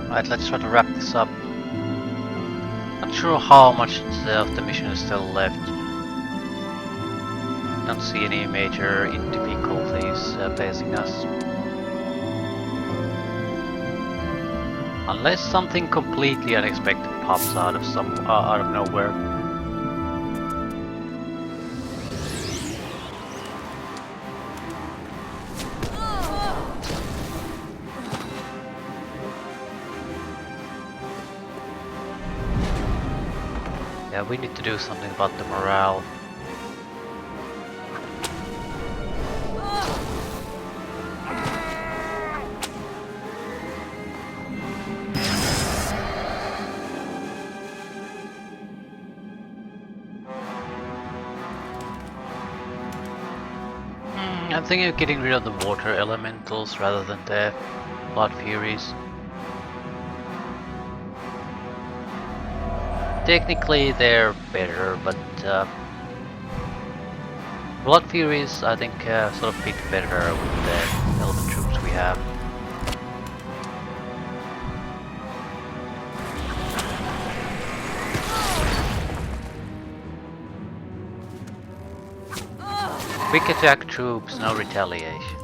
Right, let's try to wrap this up. Not sure how much of the mission is still left. Don't see any major difficulties facing us. Unless something completely unexpected pops out of nowhere. Yeah, we need to do something about the morale. I'm thinking of getting rid of the water elementals rather than the blood furies. Technically they're better, but blood furies I think sort of fit better with the element troops we have. Quick attack troops, no retaliation.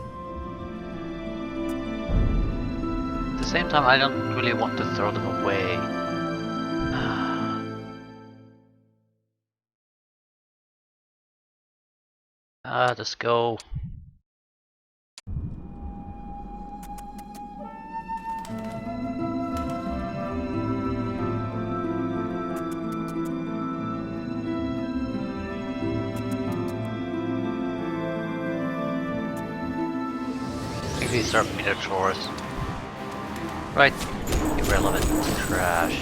At the same time, I don't really want to throw them away. Let's go. I think these are minotaurs. Right, irrelevant trash.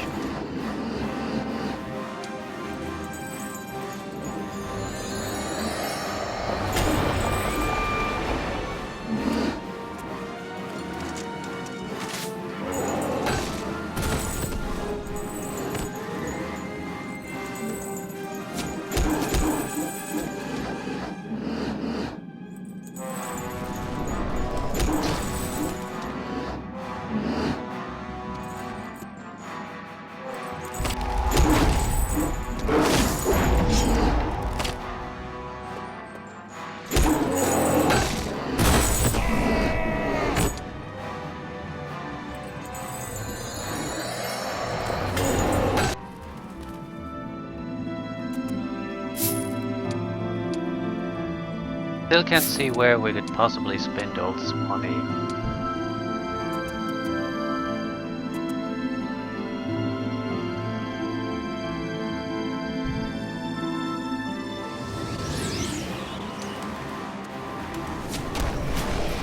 Still can't see where we could possibly spend all this money.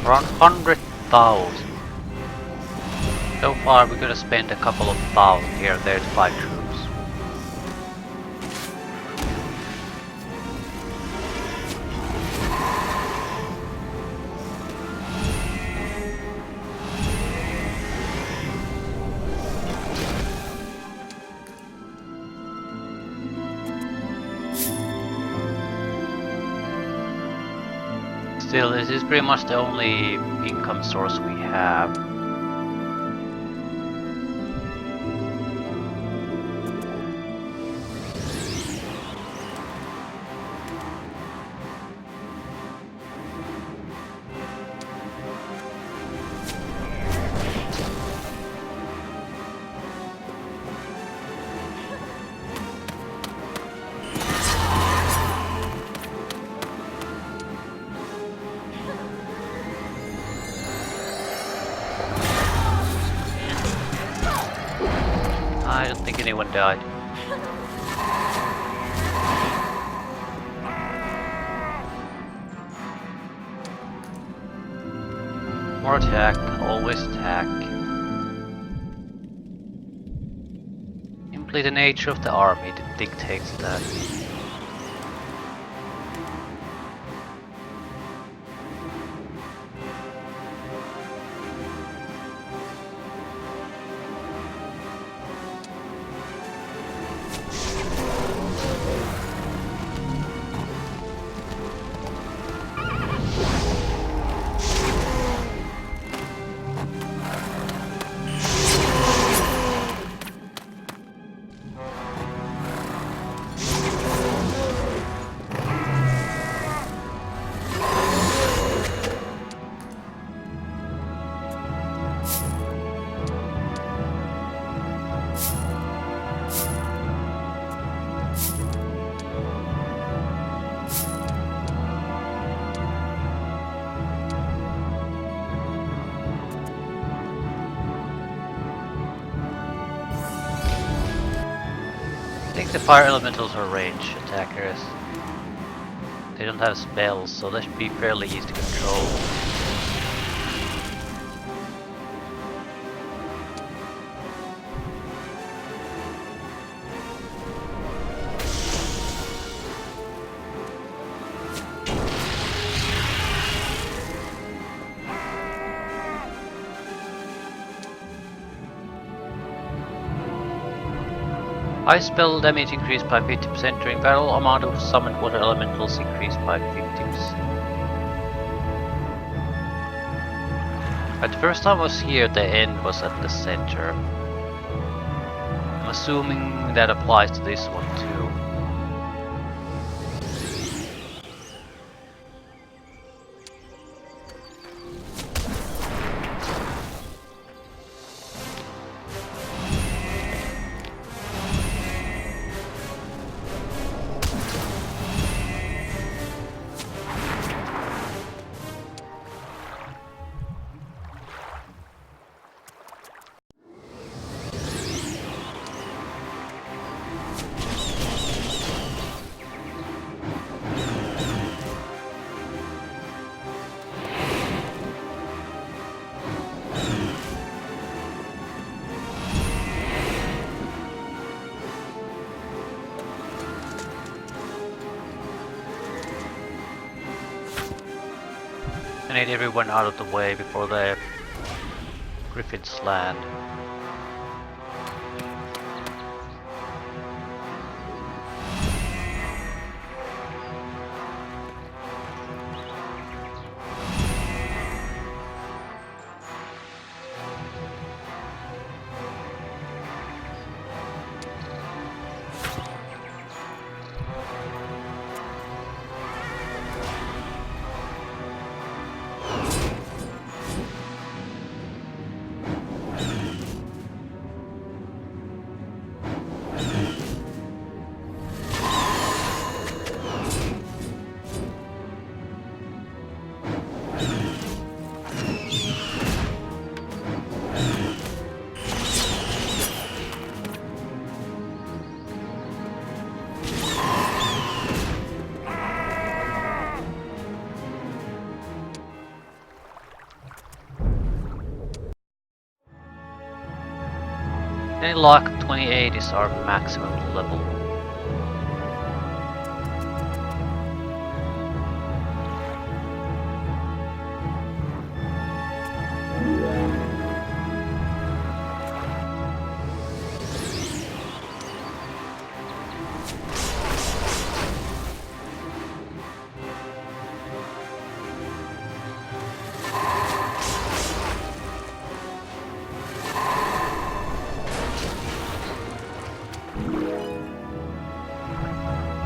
Around 100,000. So far we're gonna spend a couple of thousand here and there to buy troops. Still, this is pretty much the only income source we have. I don't think anyone died. More attack, always attack. Simply the nature of the army that dictates that. The fire elementals are range attackers. They don't have spells, so they should be fairly easy to control. Ice spell damage increased by 50% during battle, amount of summoned water elementals increased by 50%. But the first time I was here, the end was at the center. I'm assuming that applies to this one too. I need everyone out of the way before the griffins land. Any luck, 28 is our maximum level.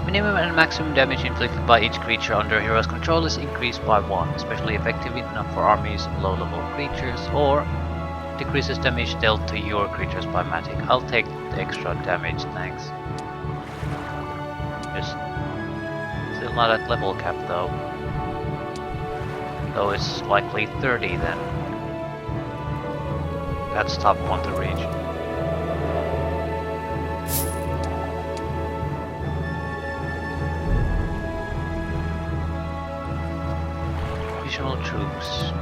Minimum and maximum damage inflicted by each creature under a hero's control is increased by 1, especially effective enough for armies of low-level creatures, or decreases damage dealt to your creatures by magic. I'll take the extra damage, thanks. Just still not at level cap though. Though it's likely 30 then. That's a tough one to reach. Additional troops.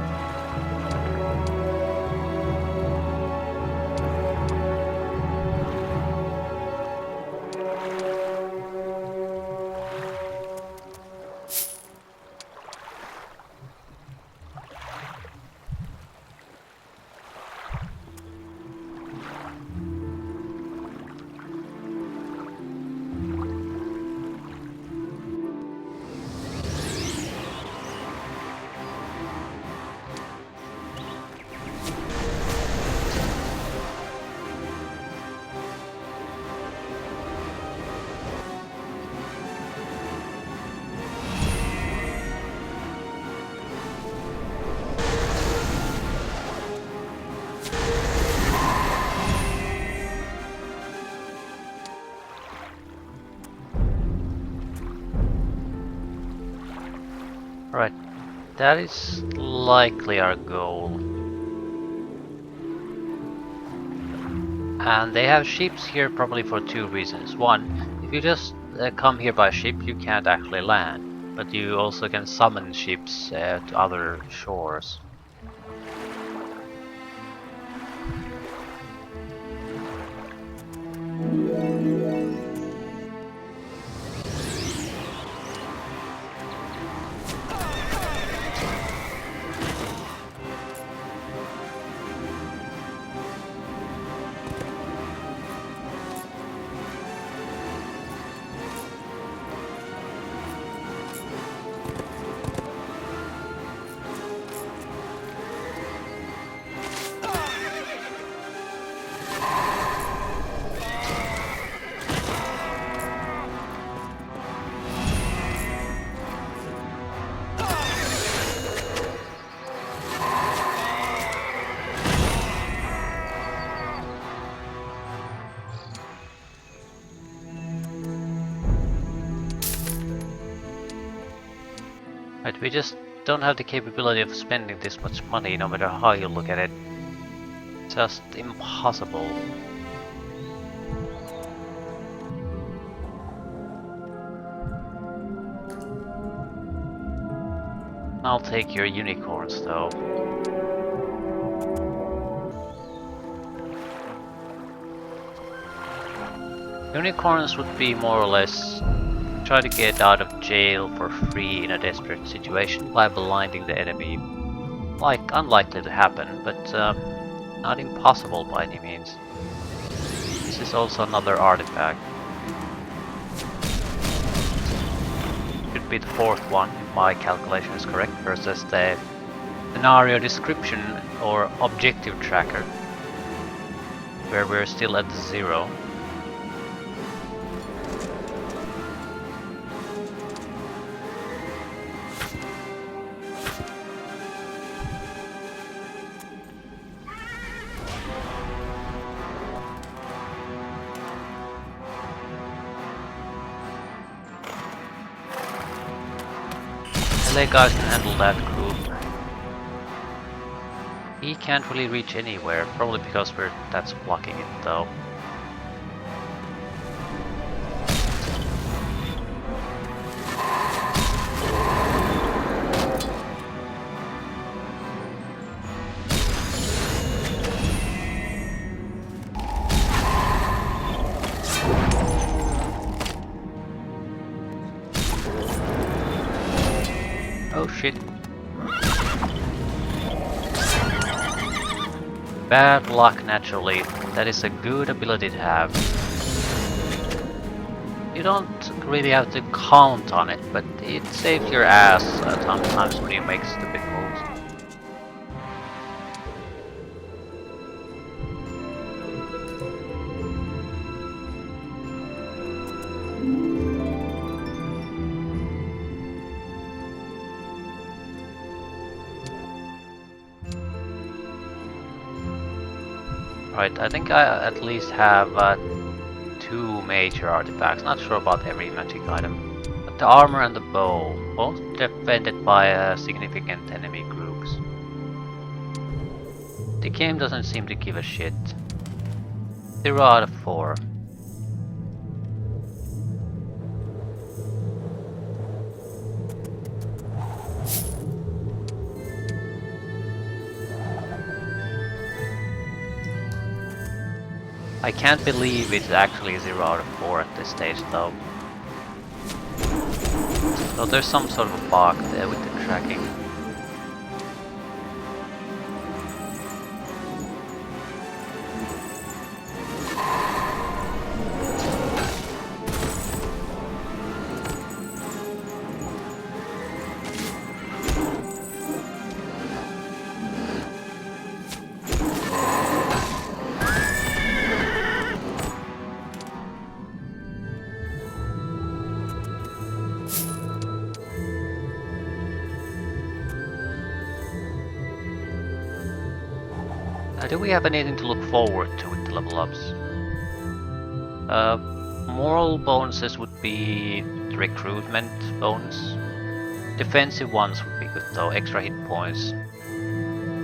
Right, that is likely our goal. And they have ships here probably for two reasons. One, you just come here by ship, you can't actually land, but you also can summon ships to other shores. Right, we just don't have the capability of spending this much money no matter how you look at it. Just impossible. I'll take your unicorns though. Unicorns would be more or less try to get out of jail for free in a desperate situation by blinding the enemy. Like, unlikely to happen, but not impossible by any means. This is also another artifact. Should be the fourth one, if my calculation is correct, versus the scenario description or objective tracker, where we're still at 0. LA guys can handle that group. He can't really reach anywhere, probably because that's blocking it though. Oh shit. Bad luck naturally, that is a good ability to have. You don't really have to count on it, but it saves your ass sometimes when you make stupid moves. Right, I think I at least have 2 major artifacts, not sure about every magic item. But the armor and the bow, both defended by significant enemy groups. The game doesn't seem to give a shit. 0 out of 4. I can't believe it's actually 0 out of 4 at this stage though. So there's some sort of a bug there with the tracking. Do we have anything to look forward to with the level ups? Moral bonuses would be recruitment bonus. Defensive ones would be good though, extra hit points.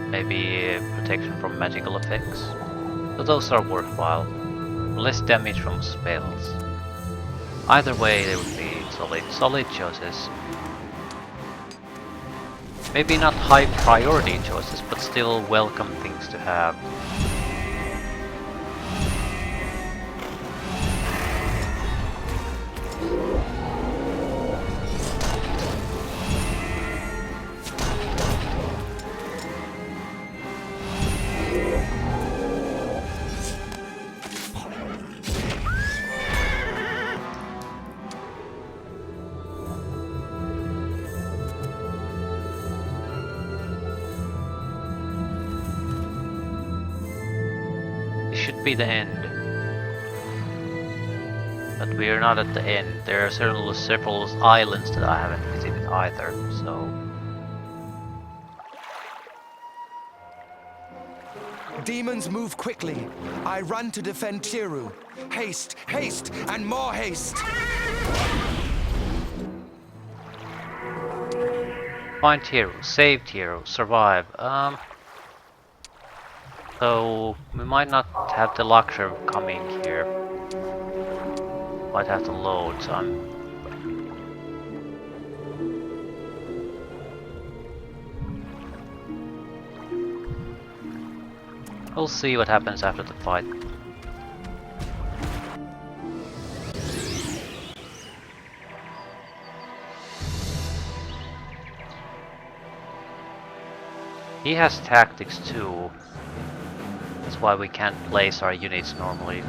Maybe protection from magical effects. So those are worthwhile. Less damage from spells. Either way, they would be solid choices. Maybe not high priority choices, but still welcome things to have. Should be the end. But we are not at the end. There are several islands that I haven't visited either, so... Demons move quickly. I run to defend Tiru. Haste, haste, and more haste! Find Tiru, save Tiru, survive. So we might not have the luxury of coming here. Might have to load, so we'll see what happens after the fight. He has tactics too. That's why we can't place our units normally.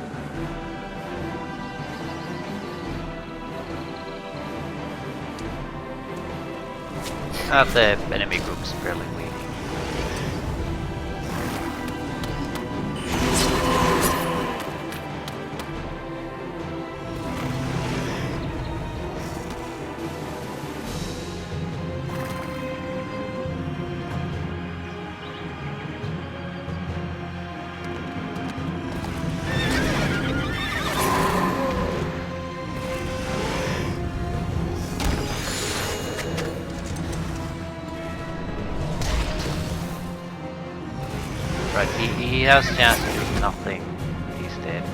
The enemy group's fairly weak. Right, he has chance to do nothing. He's dead.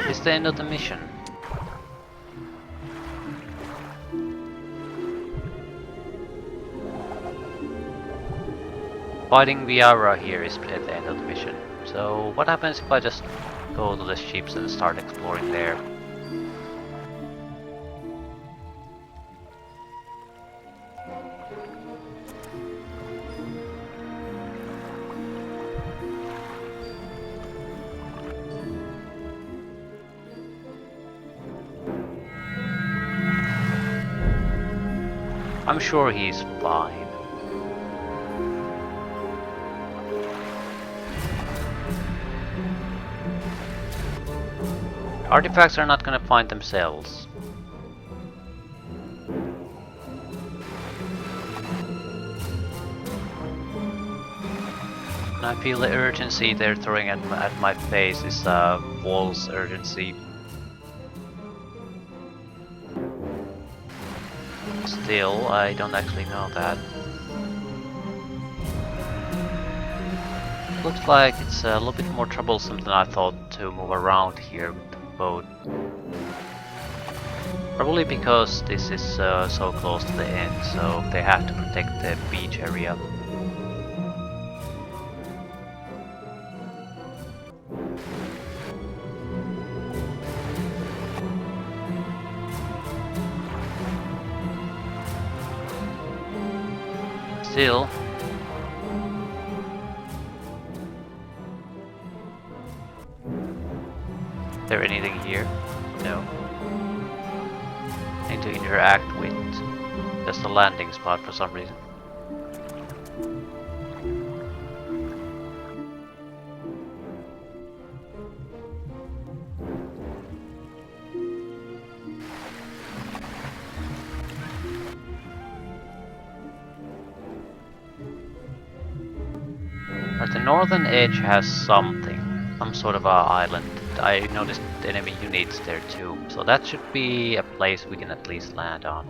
It's the end of the mission. Fighting Viara here is at the end of the mission. So what happens if I just go to the ships and start exploring there? I'm sure he's fine. Artifacts are not gonna find themselves. And I feel the urgency they're throwing at my face is a false urgency. Still, I don't actually know that. Looks like it's a little bit more troublesome than I thought to move around here with the boat. Probably because this is so close to the end, so they have to protect the beach area. Still, is there anything here? No. Need to interact with just a landing spot for some reason. But the northern edge has something, some sort of a island. I noticed enemy units there too, so that should be a place we can at least land on.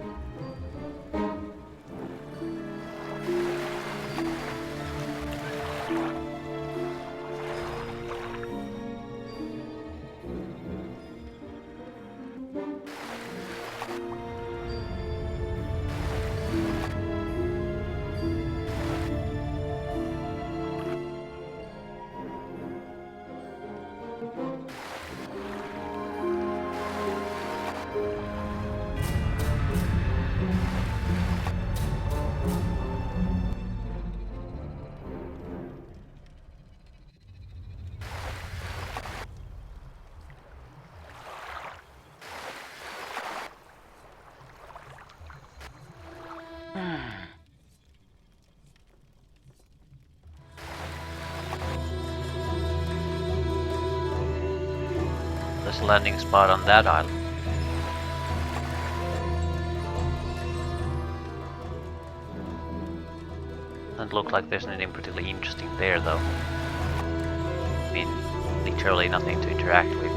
There's a landing spot on that island. Doesn't look like there's anything particularly interesting there though. I mean, literally nothing to interact with.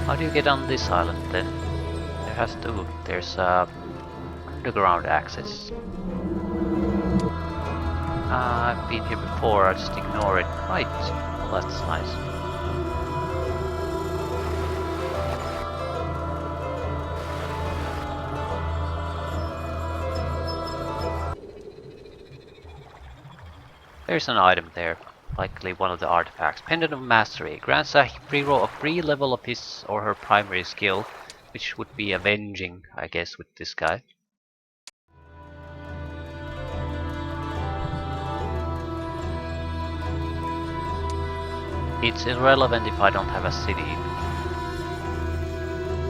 How do you get on this island then? There's underground access. I've been here before, I just ignore it. Right, well that's nice. There's an item there, likely one of the artifacts. Pendant of Mastery grants a free level of his or her primary skill, which would be avenging, I guess, with this guy. It's irrelevant if I don't have a city.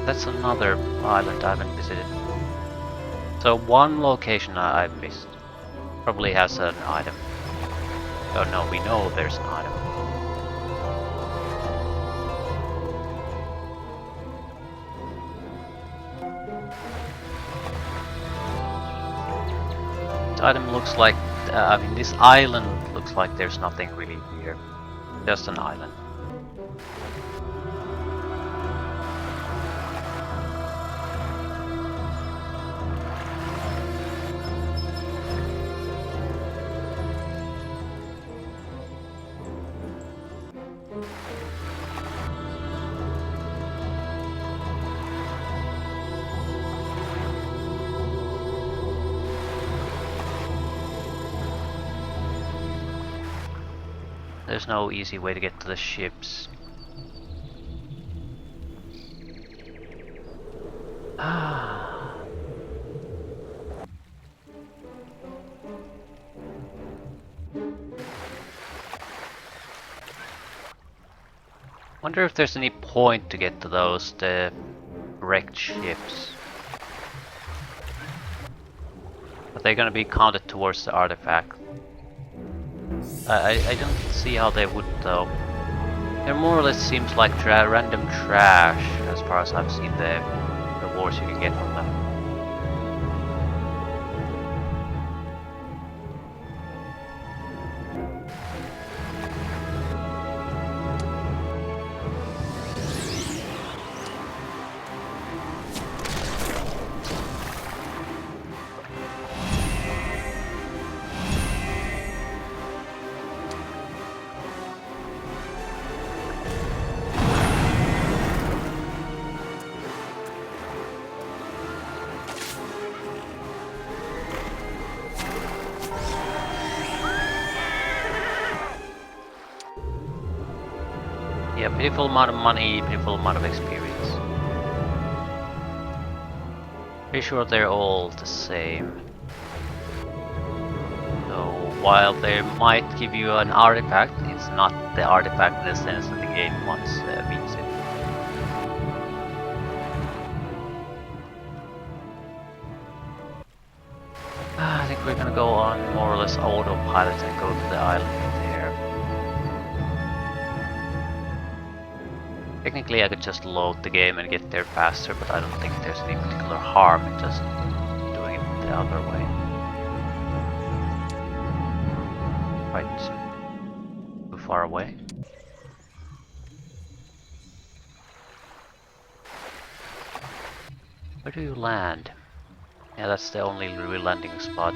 That's another island I haven't visited. So one location I've missed. Probably has an item. Oh no, we know there's an item. This item looks like, I mean this island looks like there's nothing really here. Just an island. There's no easy way to get to the ships. Wonder if there's any point to get to the wrecked ships. Are they gonna be counted towards the artifact? I don't see how they would though. There more or less seems like random trash as far as I've seen the rewards you can get from them. Yeah, pitiful amount of money, pitiful amount of experience. Pretty sure they're all the same. So while they might give you an artifact, it's not the artifact in the sense that the game wants means it. I think we're gonna go on more or less autopilot and go to the island there. Technically I could just load the game and get there faster, but I don't think there's any particular harm in just doing it the other way. Right. Too far away. Where do you land? Yeah, that's the only real landing spot.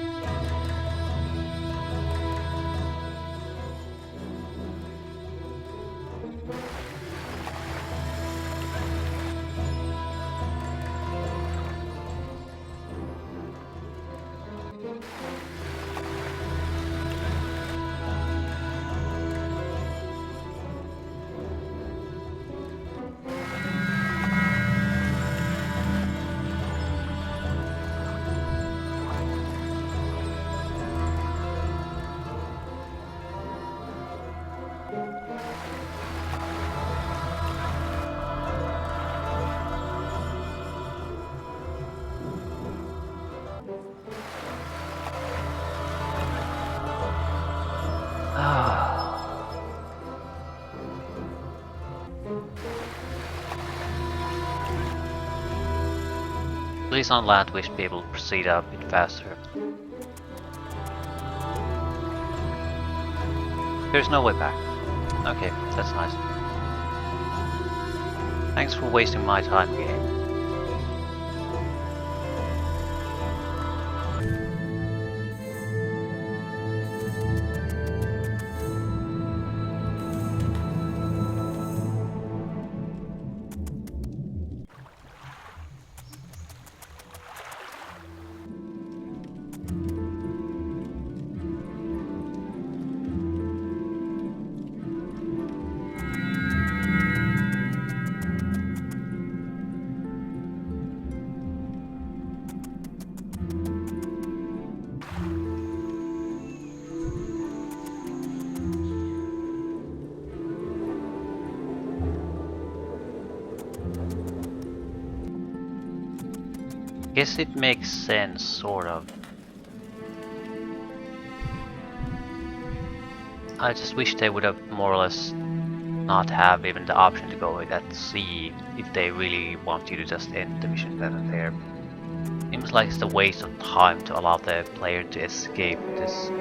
At least on land we should be able to proceed a bit faster. There's no way back. Okay, that's nice. Thanks for wasting my time, game. Guess it makes sense, sort of. I just wish they would have more or less not have even the option to go at sea if they really want you to just end the mission that are there. Seems like it's a waste of time to allow the player to escape this.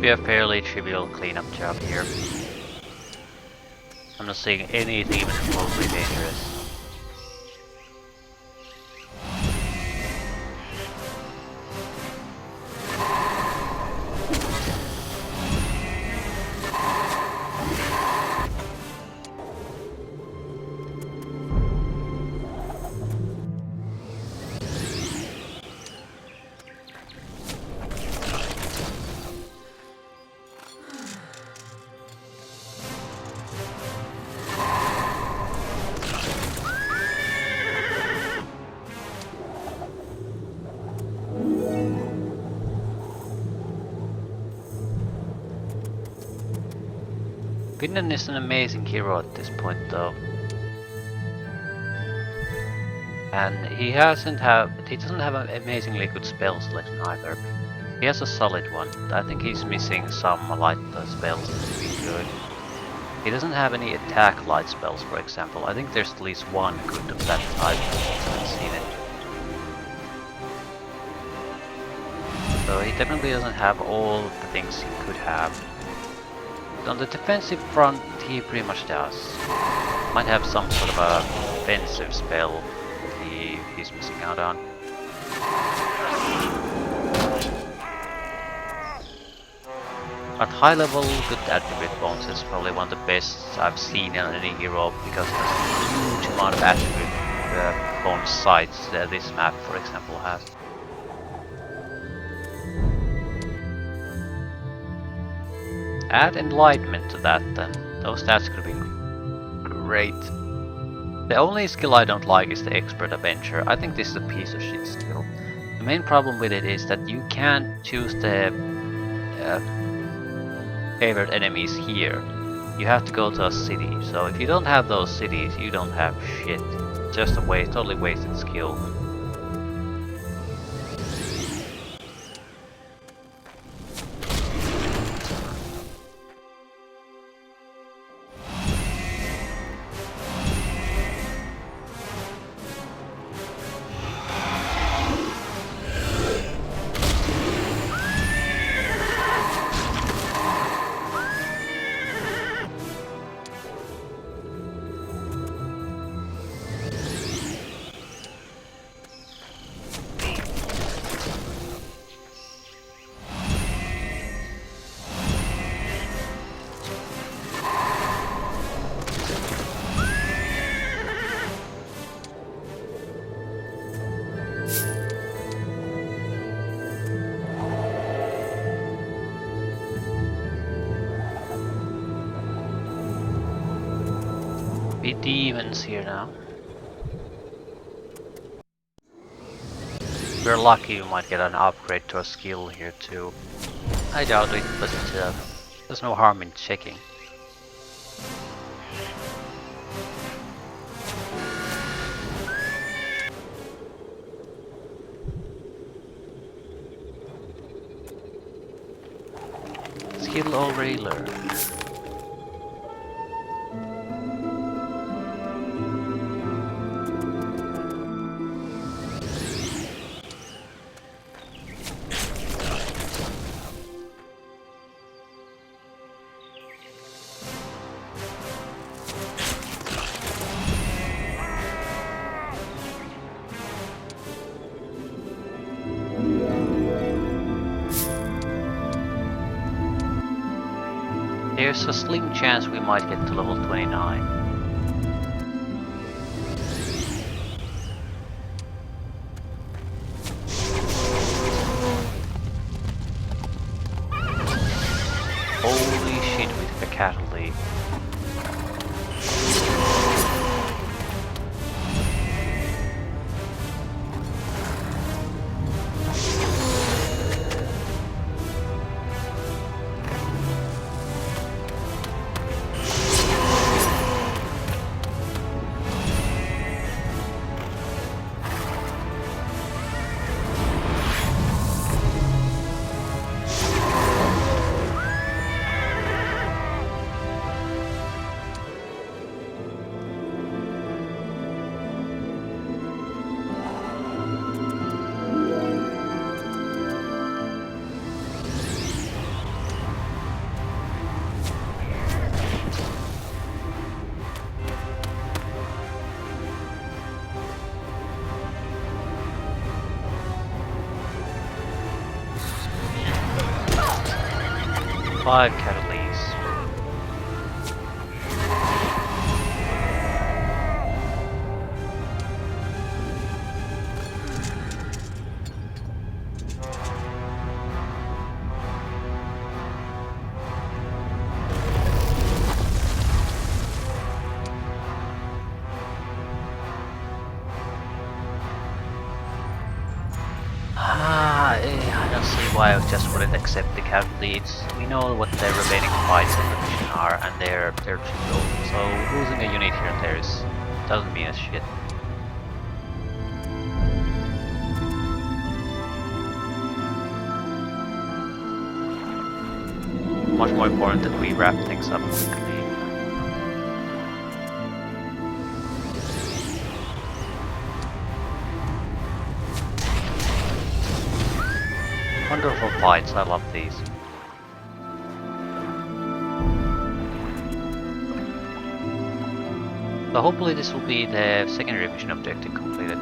Be a fairly trivial cleanup job here. I'm not seeing anything even remotely dangerous. Finland is an amazing hero at this point though. And he doesn't have an amazingly good spell selection either. He has a solid one, but I think he's missing some light spells to be good. He doesn't have any attack light spells, for example. I think there's at least one good of that type. I haven't seen it. So he definitely doesn't have all the things he could have. On the defensive front, he pretty much does. Might have some sort of a offensive spell he's missing out on. At high level, good attribute bonuses is probably one of the best I've seen in any hero because there's a huge amount of attribute bonus sites that this map, for example, has. Add enlightenment to that, then those stats could be great. The only skill I don't like is the expert adventure. I think this is a piece of shit skill. The main problem with it is that you can't choose the favorite enemies here. You have to go to a city. So if you don't have those cities, you don't have shit. Just a waste, totally wasted skill. Be demons here now. If we're lucky, we might get an upgrade to a skill here too. I doubt it, but there's no harm in checking. Skill already learned. There's a slim chance we might get to level 29. Holy shit, with the cattle lead. Five catalysts. I don't see why I just wouldn't accept the cat leads. We know what the remaining fights in the mission are, and they're trivial. So losing a unit here and there doesn't mean a shit. Much more important that we wrap things up quickly. Wonderful fights, I love these. So hopefully this will be the secondary mission objective completed.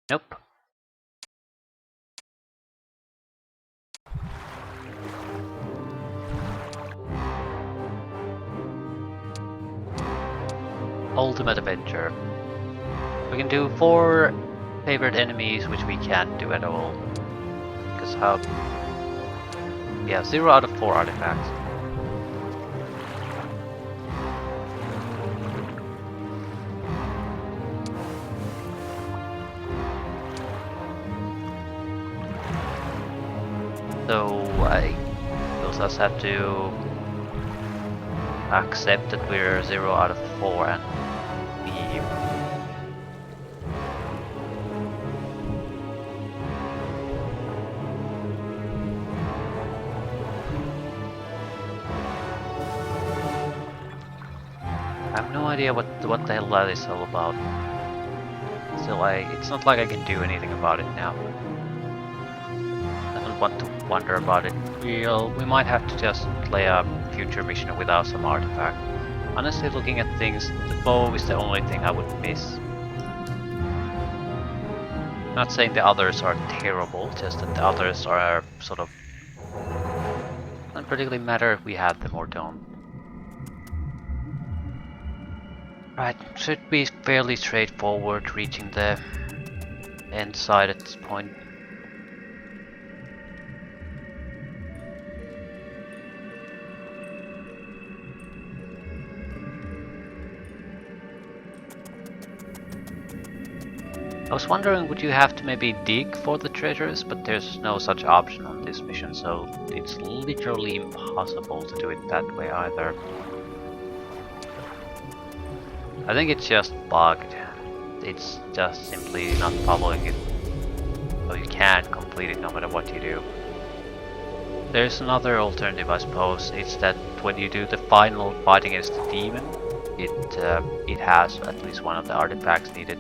Nope. Ultimate adventure. We can do 4 favorite enemies, which we can't do at all. Because how... Yeah, 0 out of 4 artifacts. So I will just have to accept that we're 0 out of 4 and leave. I have no idea what the hell that is all about. Still, it's not like I can do anything about it now. Want to wonder about it. We might have to just play a future mission without some artifact. Honestly, looking at things, the bow is the only thing I would miss. Not saying the others are terrible, just that the others are sort of... Doesn't particularly matter if we have them or don't. Right, should be fairly straightforward reaching the end side at this point. I was wondering, would you have to maybe dig for the treasures, but there's no such option on this mission, so it's literally impossible to do it that way either. I think it's just bugged. It's just simply not following it. So you can't complete it no matter what you do. There's another alternative, I suppose. It's that when you do the final fight against the demon, it has at least one of the artifacts needed.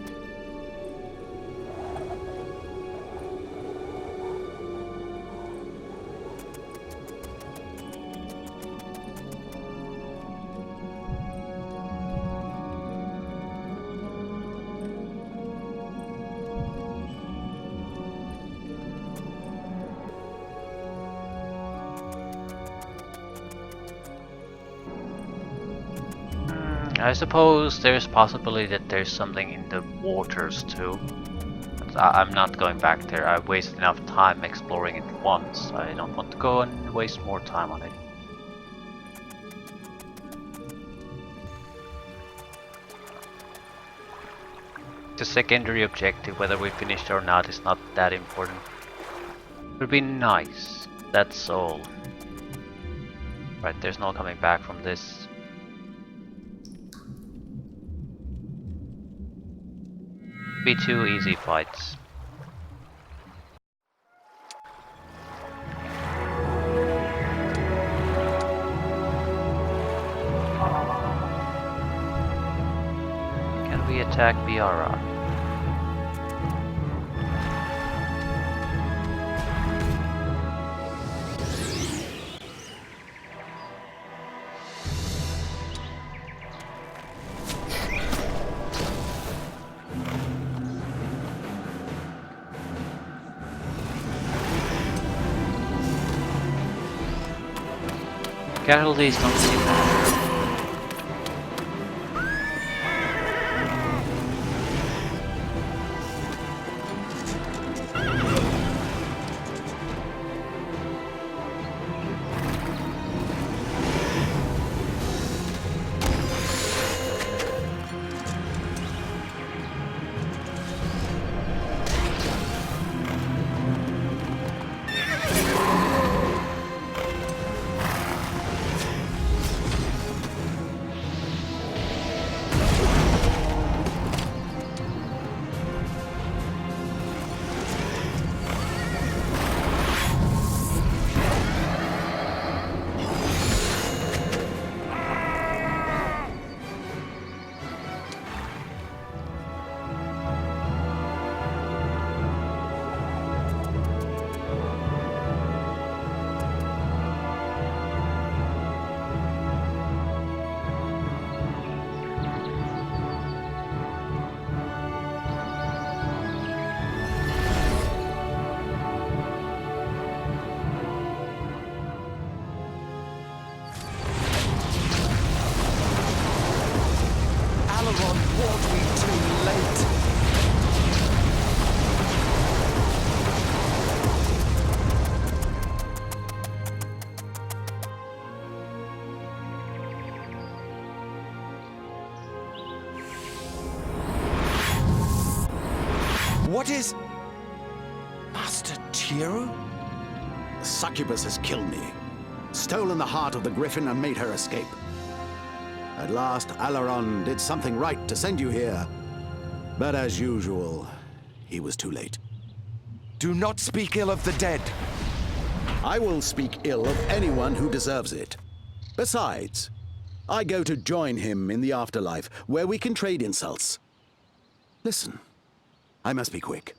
I suppose there's possibility that there's something in the waters too. But I'm not going back there. I wasted enough time exploring it once. I don't want to go and waste more time on it. The secondary objective, whether we finished or not, is not that important. It would be nice. That's all. Right, there's no coming back from this. Be two easy fights. Can we attack Viara? Casualties don't seem to matter. What is... Master Chiru? The succubus has killed me, stolen the heart of the griffin and made her escape. At last, Alaron did something right to send you here. But as usual, he was too late. Do not speak ill of the dead. I will speak ill of anyone who deserves it. Besides, I go to join him in the afterlife, where we can trade insults. Listen, I must be quick.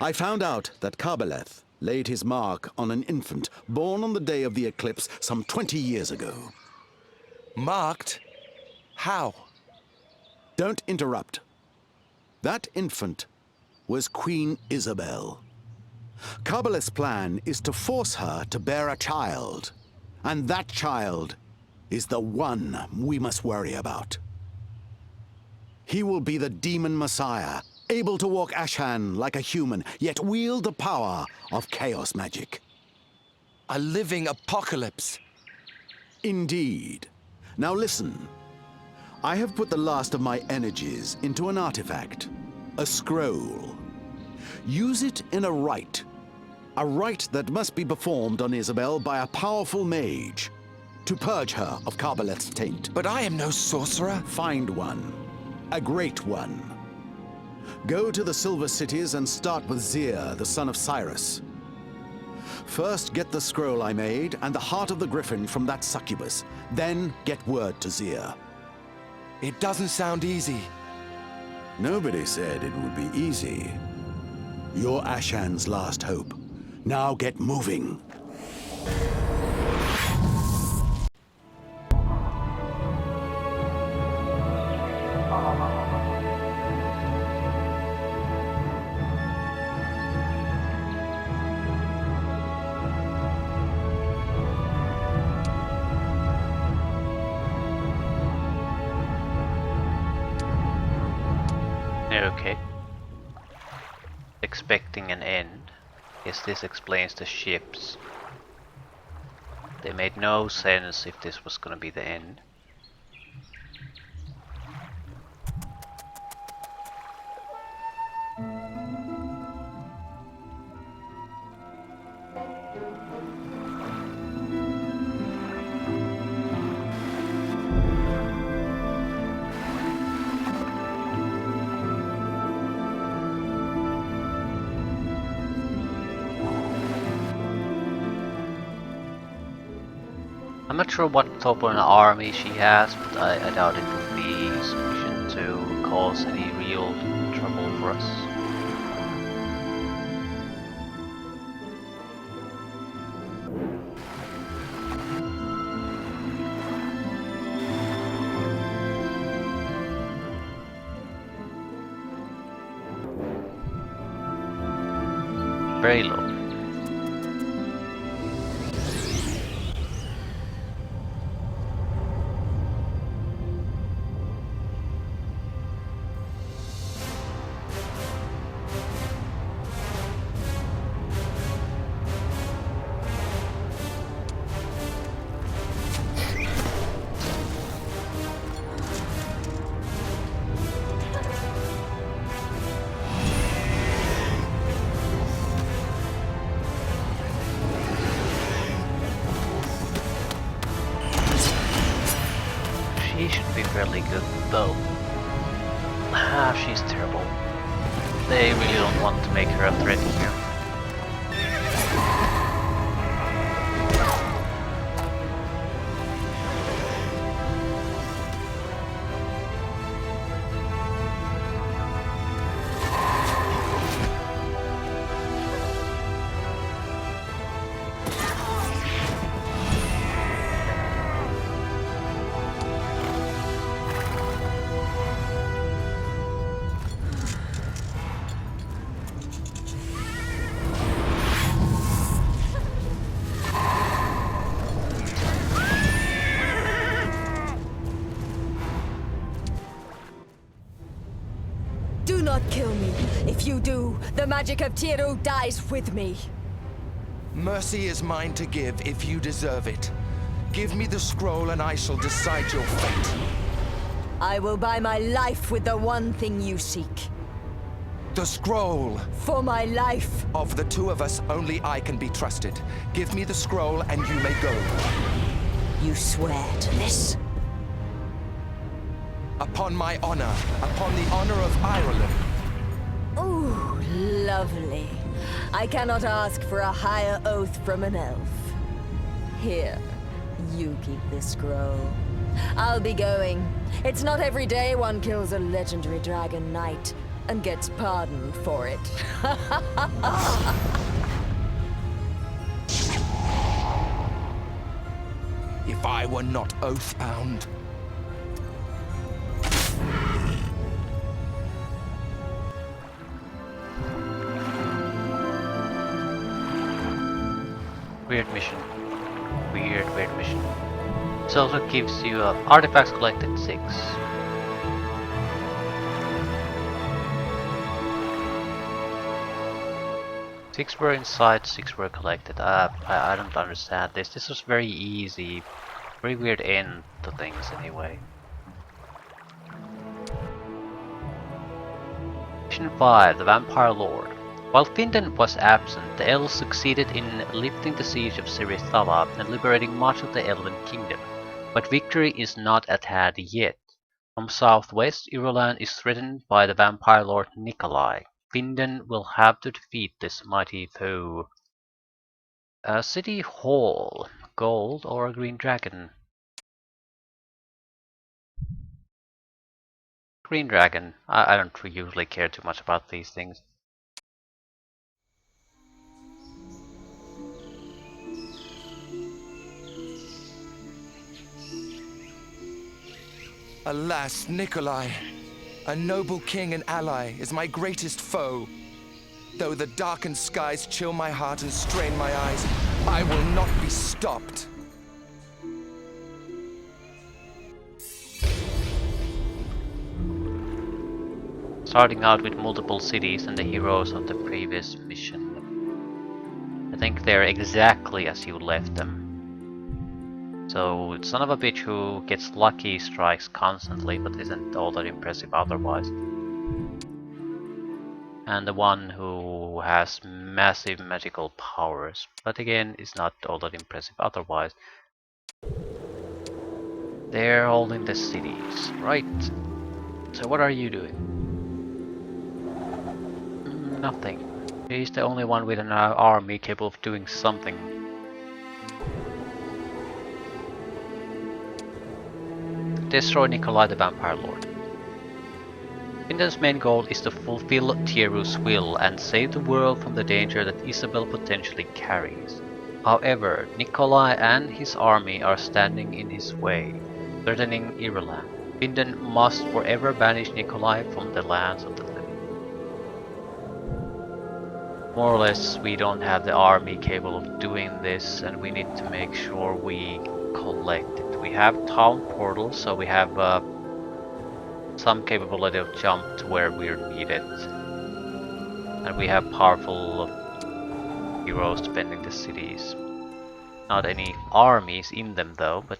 I found out that Kabeleth laid his mark on an infant born on the day of the eclipse some 20 years ago. Marked? How? Don't interrupt. That infant was Queen Isabel. Kabbaleth's plan is to force her to bear a child, and that child is the one we must worry about. He will be the demon messiah, able to walk Ashan like a human, yet wield the power of chaos magic. A living apocalypse. Indeed. Now listen. I have put the last of my energies into an artifact, a scroll. Use it in a rite that must be performed on Isabel by a powerful mage, to purge her of Kabbaleth's taint. But I am no sorcerer. Find one, a great one. Go to the Silver Cities and start with Zir, the son of Cyrus. First get the scroll I made and the heart of the griffin from that succubus. Then get word to Zir. It doesn't sound easy. Nobody said it would be easy. You're Ashan's last hope. Now get moving. Okay. Expecting an end. Guess this explains the ships. They made no sense if this was gonna be the end. I'm not sure what type of an army she has, but I doubt it would be sufficient to cause any real trouble for us. Very low. She should be fairly good though. She's terrible. They really don't want to make her a threat here. Do not kill me. If you do, the magic of Tiru dies with me. Mercy is mine to give if you deserve it. Give me the scroll and I shall decide your fate. I will buy my life with the one thing you seek. The scroll! For my life. Of the two of us, only I can be trusted. Give me the scroll and you may go. You swear to this? Upon my honor. Upon the honor of Ireland. Ooh, lovely. I cannot ask for a higher oath from an elf. Here, you keep this scroll. I'll be going. It's not every day one kills a legendary dragon knight and gets pardoned for it. If I were not oath-bound. weird mission. Weird mission. This also gives you artifacts collected 6. 6 were inside, 6 were collected. I don't understand this. This was very easy. Very weird end to things anyway. Mission 5, the Vampire Lord. While Finden was absent, the elves succeeded in lifting the siege of Sirithala and liberating much of the Elven Kingdom. But victory is not at hand yet. From southwest, Irulan is threatened by the Vampire Lord Nikolai. Finden will have to defeat this mighty foe. A city hall, gold or a green dragon? Green dragon. I don't usually care too much about these things. Alas, Nikolai, a noble king and ally, is my greatest foe. Though the darkened skies chill my heart and strain my eyes, I will not be stopped. Starting out with multiple cities and the heroes of the previous mission. I think they're exactly as you left them. So, son of a bitch who gets lucky strikes constantly but isn't all that impressive otherwise. And the one who has massive magical powers, but again is not all that impressive otherwise. They're holding the cities, right? So what are you doing? Nothing. He's the only one with an army capable of doing something. Destroy Nikolai the Vampire Lord. Finden's main goal is to fulfill Tieru's will and save the world from the danger that Isabel potentially carries. However, Nikolai and his army are standing in his way, threatening Irulan. Finden must forever banish Nikolai from the lands of the living. More or less, we don't have the army capable of doing this, and we need to make sure we collect it. We have town portals, so we have some capability of jump to where we're needed. And we have powerful heroes defending the cities. Not any armies in them though, but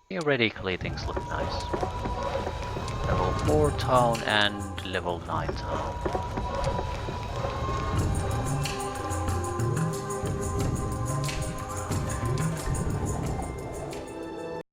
theoretically things look nice. Level 4 town and level 9 town.